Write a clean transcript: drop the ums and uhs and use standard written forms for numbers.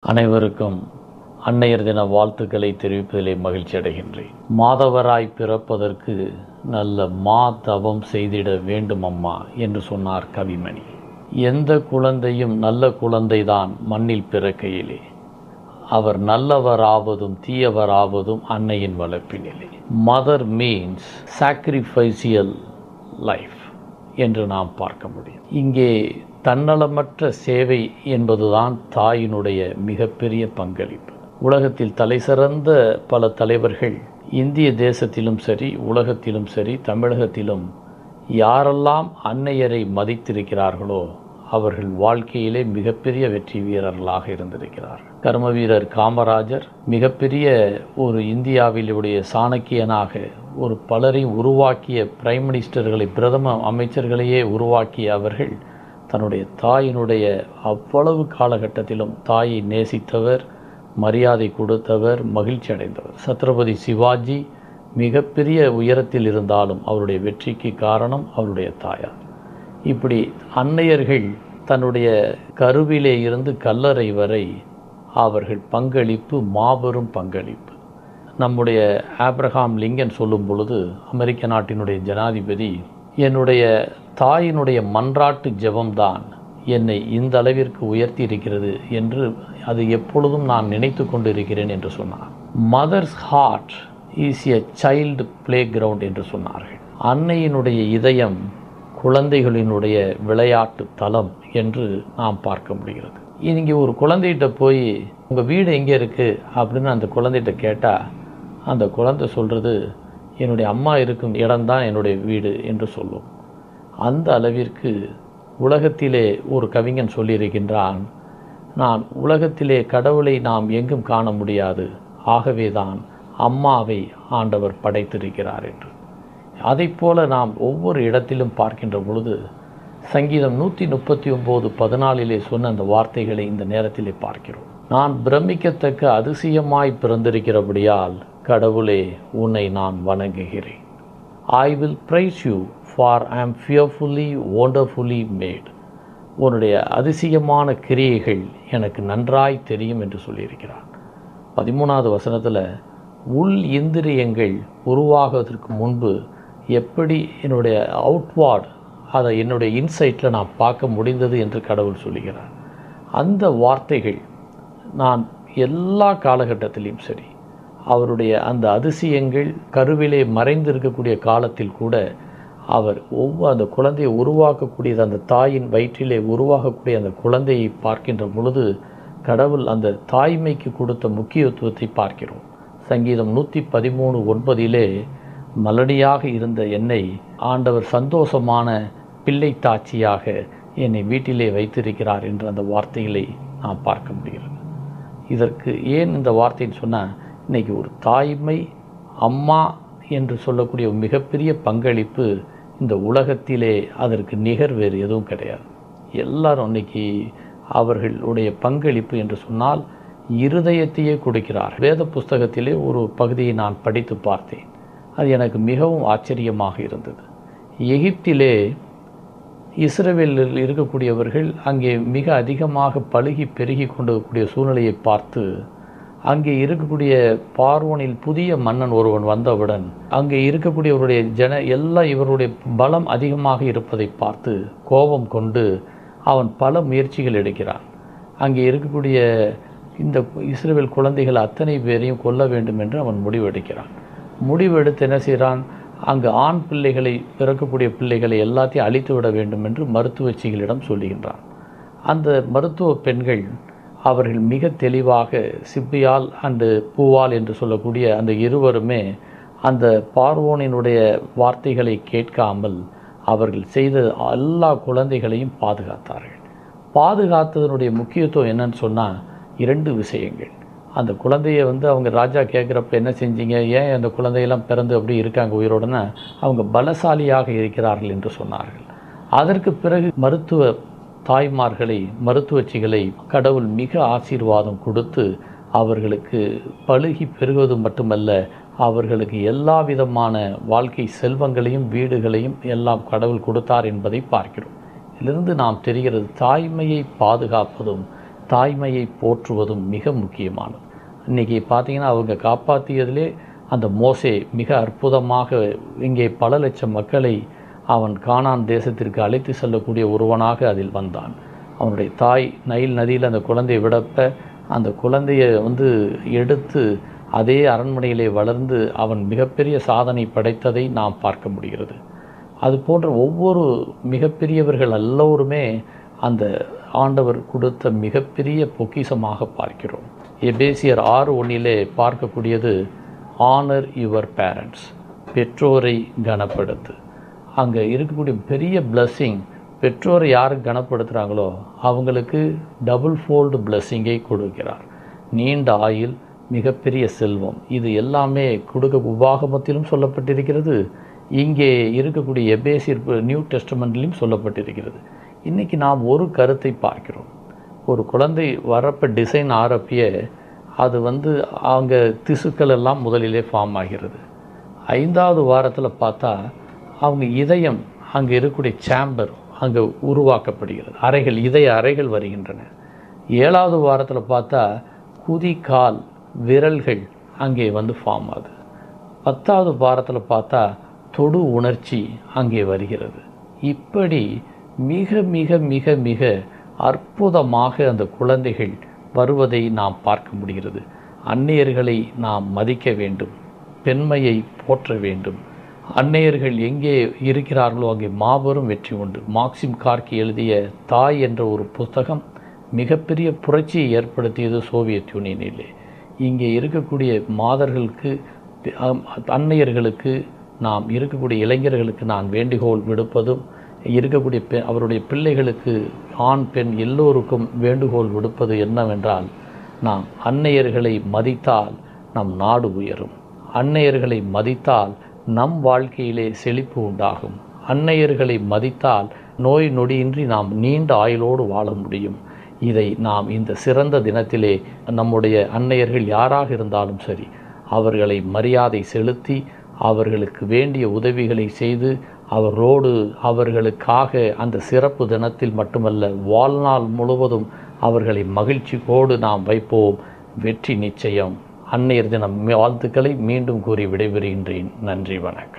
அனைவருக்கும் அன்னையர் தின வாழ்த்துக்களை தெரிவிப்பதிலே மகிழ்ச்சி அடைகின்றேன். மாதவராய் பிறப்பதற்கு நல்ல தவம் செய்திட வேண்டும் அம்மா என்று சொன்னார் கவிமணி. எந்த குழந்தையும் நல்ல குழந்தைதான் மண்ணில் பிறக்கையிலே. அவர் நல்லவராவதும் தீயவராவதும் அன்னையின் வளர்ப்பினிலே. மதர் மீன்ஸ் சாக்ரிஃபைசியல் லைஃப் என்று நாம் பார்க்க முடியும். இங்கே தன்னலமற்ற சேவை என்பதுதான் தாயினுடைய மிகப்பெரிய பங்களிப்பு. உலகத்தில் தலைசிறந்த பல தலைவர்கள் இந்திய தேசத்திலும் சரி, உலகத்திலும் சரி, தமிழகத்திலும் யாரெல்லாம் அன்னையரை மதித்திருக்கிறார்களோ அவர்கள் வாழ்க்கையிலே மிகப்பெரிய வெற்றி வீரர்களாக இருந்திருக்கிறார்கள். கர்ம வீரர் காமராஜர் மிகப்பெரிய ஒரு இந்தியாவிலுடைய சாணக்கியனாக ஒரு பலரையும் உருவாக்கிய பிரைம் மினிஸ்டர்களை, பிரதம அமைச்சர்களையே உருவாக்கிய அவர்கள் தன்னுடைய தாயினுடைய அவ்வளவு காலகட்டத்திலும் தாயை நேசித்தவர், மரியாதை கொடுத்தவர், மகிழ்ச்சி அடைந்தவர். சத்ரபதி சிவாஜி மிகப்பெரிய உயரத்தில் இருந்தாலும் அவருடைய வெற்றிக்கு காரணம் அவருடைய தாயார். இப்படி அன்னையர்கள் தன்னுடைய கருவிலே இருந்து கல்லறை வரை அவர்கள் பங்களிப்பு மாபெரும் பங்களிப்பு. நம்முடைய ஆப்ரஹாம் லிங்கன் சொல்லும் பொழுது, அமெரிக்க நாட்டினுடைய ஜனாதிபதி, என்னுடைய தாயினுடைய மன்றாட்டு ஜெபம்தான் என்னை இந்த அளவிற்கு உயர்த்தி இருக்கிறது என்று அது எப்பொழுதும் நான் நினைத்து கொண்டிருக்கிறேன் என்று சொன்னார். Mother's heart is a child playground என்று சொன்னார்கள். அன்னையினுடைய இதயம் குழந்தைகளினுடைய விளையாட்டு தளம் என்று நாம் பார்க்க முடிகிறது. இங்கே ஒரு குழந்தைகிட்ட போய் உங்கள் வீடு எங்கே இருக்குது அப்படின்னு அந்த குழந்தைகிட்ட கேட்டால் அந்த குழந்தை சொல்கிறது, என்னுடைய அம்மா இருக்கும் இடம்தான் என்னுடைய வீடு என்று சொல்லும். அந்த அளவிற்கு உலகத்திலே ஒரு கவிஞன் சொல்லியிருக்கின்றான், நான் உலகத்திலே கடவுளை நாம் எங்கும் காண முடியாது, ஆகவே தான் அம்மாவை ஆண்டவர் படைத்திருக்கிறார் என்று. அதைப்போல நாம் ஒவ்வொரு இடத்திலும் பார்க்கின்ற பொழுது சங்கீதம் 139:14 சொன்ன அந்த வார்த்தைகளை இந்த நேரத்திலே பார்க்கிறோம். நான் பிரமிக்கத்தக்க அதிசயமாய் பிறந்திருக்கிறபடியால் கடவுளே உன்னை நான் வணங்குகிறேன். I will praise you for I am fearfully wonderfully made. உன்னுடைய அதிசயமான கிரியைகள் எனக்கு நன்றாய் தெரியும் என்று சொல்லியிருக்கிறார். 13வது வசனத்தில் உள் இந்திரியங்கள் உருவாகுவதற்கு முன்பு எப்படி என்னுடைய அவுட்வார்ட் அதை என்னுடைய இன்சைட்டில் நான் பார்க்க முடிந்தது என்று கடவுள் சொல்லுகிறார். அந்த வார்த்தைகள் நான் எல்லா காலகட்டத்திலையும் சரி, அவருடைய அந்த அதிசயங்கள் கருவிலே மறைந்திருக்கக்கூடிய காலத்தில் கூட அவர் அந்த குழந்தையை உருவாக்கக்கூடியது, அந்த தாயின் வயிற்றிலே உருவாகக்கூடிய அந்த குழந்தையை பார்க்கின்ற பொழுது கடவுள் அந்த தாய்மைக்கு கொடுத்த முக்கியத்துவத்தை பார்க்கிறோம். சங்கீதம் 113:9 மலடியாக இருந்த என்னை ஆண்டவர் சந்தோஷமான பிள்ளை தாட்சியாக என்னை வீட்டிலே வைத்திருக்கிறார் என்ற அந்த வார்த்தைகளை நாம் பார்க்க முடிகிறது. இதற்கு ஏன் இந்த வார்த்தைன்னு சொன்னால், இன்றைக்கி ஒரு தாய்மை, அம்மா என்று சொல்லக்கூடிய மிகப்பெரிய பங்களிப்பு இந்த உலகத்திலே அதற்கு நிகர் வேறு எதுவும் கிடையாது. எல்லாரும் இன்றைக்கி அவர்களுடைய பங்களிப்பு என்று சொன்னால் இருதயத்தையே கொடுக்கிறார். வேத புஸ்தகத்திலே ஒரு பகுதியை நான் படித்து பார்த்தேன். அது எனக்கு மிகவும் ஆச்சரியமாக இருந்தது. எகிப்திலே இஸ்ரவேலில் இருக்கக்கூடியவர்கள் அங்கே மிக அதிகமாக பழுகி பெருகி கொண்டிருக்கக்கூடிய சூழ்நிலையை பார்த்து, அங்கே இருக்கக்கூடிய பார்வோனில் புதிய மன்னன் ஒருவன் வந்தவுடன் அங்கே இருக்கக்கூடியவருடைய எல்லாம் இவருடைய பலம் அதிகமாக இருப்பதை பார்த்து கோபம் கொண்டு அவன் பல முயற்சிகள் எடுக்கிறான். அங்கே இருக்கக்கூடிய இந்த இஸ்ரவேல் குழந்தைகள் அத்தனை பேரையும் கொல்ல வேண்டும் என்று அவன் முடிவெடுக்கிறான். முடிவெடுத்து என்ன செய்கிறான், அங்கு ஆண் பிள்ளைகளை, பிறக்கக்கூடிய பிள்ளைகளை எல்லாத்தையும் அழித்து விட வேண்டும் என்று மருத்துவச்சிகளிடம் சொல்லுகின்றான். அந்த மருத்துவ பெண்கள் அவர்கள் மிக தெளிவாக சிப்பியால் அண்டு பூவால் என்று சொல்லக்கூடிய அந்த இருவருமே அந்த பார்வோனினுடைய வார்த்தைகளை கேட்காமல் அவர்கள் செய்த எல்லா குழந்தைகளையும் பாதுகாத்தார்கள். பாதுகாத்ததனுடைய முக்கியத்துவம் என்னன்னு சொன்னால் 2 விஷயங்கள். அந்த குழந்தையை அவங்க ராஜா கேட்குறப்ப என்ன செஞ்சீங்க, ஏன் அந்த குழந்தையெல்லாம் பிறந்து அப்படி இருக்காங்க உயிரோடனா, அவங்க பலசாலியாக இருக்கிறார்கள் என்று சொன்னார்கள். அதற்கு பிறகு மருத்துவ தாய்மார்களை, மருத்துவச்சிகளை கடவுள் மிக ஆசீர்வாதம் கொடுத்து அவர்களுக்கு பழுகி பெருகுவது மட்டுமல்ல, அவர்களுக்கு எல்லா விதமான வாழ்க்கை செல்வங்களையும் வீடுகளையும் எல்லாம் கடவுள் கொடுத்தார் என்பதை பார்க்கிறோம். இதிலிருந்து நாம் தெரிகிறது, தாய்மையை பாதுகாப்பதும் தாய்மையை போற்றுவதும் மிக முக்கியமானது. இன்றைக்கி பார்த்திங்கன்னா அவங்க காப்பாற்றியதிலே அந்த மோசே மிக அற்புதமாக இங்கே பல லட்சம் மக்களை அவன் கானான் தேசத்திற்கு அழைத்து செல்லக்கூடிய ஒருவனாக அதில் வந்தான். அவனுடைய தாய் நைல் நதியில் அந்த குழந்தையை விடப்ப அந்த குழந்தையை எடுத்து அதே அரண்மனையிலே வளர்ந்து அவன் மிகப்பெரிய சாதனை படைத்ததை நாம் பார்க்க முடிகிறது. அது போன்ற ஒவ்வொரு மிகப்பெரியவர்கள் எல்லோருமே அந்த ஆண்டவர் கொடுத்த மிகப்பெரிய பொக்கிஷமாக பார்க்கிறோம். எபேசியர் 6:1 பார்க்கக்கூடியது ஆனர் யுவர் பேரண்ட்ஸ், பெற்றோரை கனப்படுத்து. அங்கே இருக்கக்கூடிய பெரிய பிளஸ்ஸிங், பெற்றோரை யார் கனப்படுத்துகிறாங்களோ அவங்களுக்கு டபுள் ஃபோல்டு பிளஸ்ஸிங்கை கொடுக்கிறார். நீண்ட ஆயுள், மிகப்பெரிய செல்வம், இது எல்லாமே கொடுக்க உபாகமத்திலும் சொல்லப்பட்டிருக்கிறது. இங்கே இருக்கக்கூடிய எபேசியர் நியூ டெஸ்டமெண்ட்லையும் சொல்லப்பட்டிருக்கிறது. இன்றைக்கி நாம் ஒரு கருத்தை பார்க்கிறோம். ஒரு குழந்தை வரப்போ டிசைன் ஆரப்பிய அது அவங்க திசுக்கள் எல்லாம் முதலிலே ஃபார்ம் ஆகிறது. 5வது வாரத்தில் பார்த்தா அவங்க இதயம், அங்கே இருக்கக்கூடிய சேம்பர் அங்கே உருவாக்கப்படுகிறது. அறைகள், இதய அறைகள் வருகின்றன. 7வது வாரத்தில் பார்த்தா குதி, கால், விரல்கள் அங்கே ஃபார்ம் ஆகுது. 10வது வாரத்தில் பார்த்தா தொடு உணர்ச்சி அங்கே வருகிறது. இப்படி மிக மிக மிக மிக அற்புதமாக அந்த குழந்தைகள் வருவதை நாம் பார்க்க முடிகிறது. அன்னையர்களை நாம் மதிக்க வேண்டும், பெண்மையை போற்ற வேண்டும். அன்னையர்கள் எங்கே இருக்கிறார்களோ அங்கே மாபெரும் வெற்றி உண்டு. மாக்சிம் கார்கி எழுதிய தாய் என்ற ஒரு புத்தகம் மிகப்பெரிய புரட்சியை ஏற்படுத்தியது சோவியத் யூனியனிலே. இங்கே இருக்கக்கூடிய மாதர்களுக்கு, அன்னையர்களுக்கு, நாம் இருக்கக்கூடிய இளைஞர்களுக்கு நான் வேண்டுகோள் விடுப்பதும், இருக்கக்கூடிய அவருடைய பிள்ளைகளுக்கு ஆண் பெண் எல்லோருக்கும் வேண்டுகோள் விடுப்பது என்னவென்றால், நாம் அன்னையர்களை மதித்தால் நம் நாடு உயரும். அன்னையர்களை மதித்தால் நம் வாழ்க்கையிலே செழிப்பு உண்டாகும். அன்னையர்களை மதித்தால் நோய் நொடியின்றி நாம் நீண்ட ஆயுளோடு வாழ முடியும். இதை நாம் இந்த சிறந்த தினத்திலே நம்முடைய அன்னையர்கள் யாராக இருந்தாலும் சரி, அவர்களை மரியாதை செலுத்தி அவர்களுக்கு வேண்டிய உதவிகளை செய்து அவரோடு அவர்களுக்காக அந்த சிறப்பு தினத்தில் மட்டுமல்ல வாழ்நாள் முழுவதும் அவர்களை மகிழ்ச்சியோடு நாம் வைப்போம். வெற்றி நிச்சயம். அன்னையர் தினம் வாழ்த்துக்களை மீண்டும் கூறி விடைபெறுகின்றேன். நன்றி, வணக்கம்.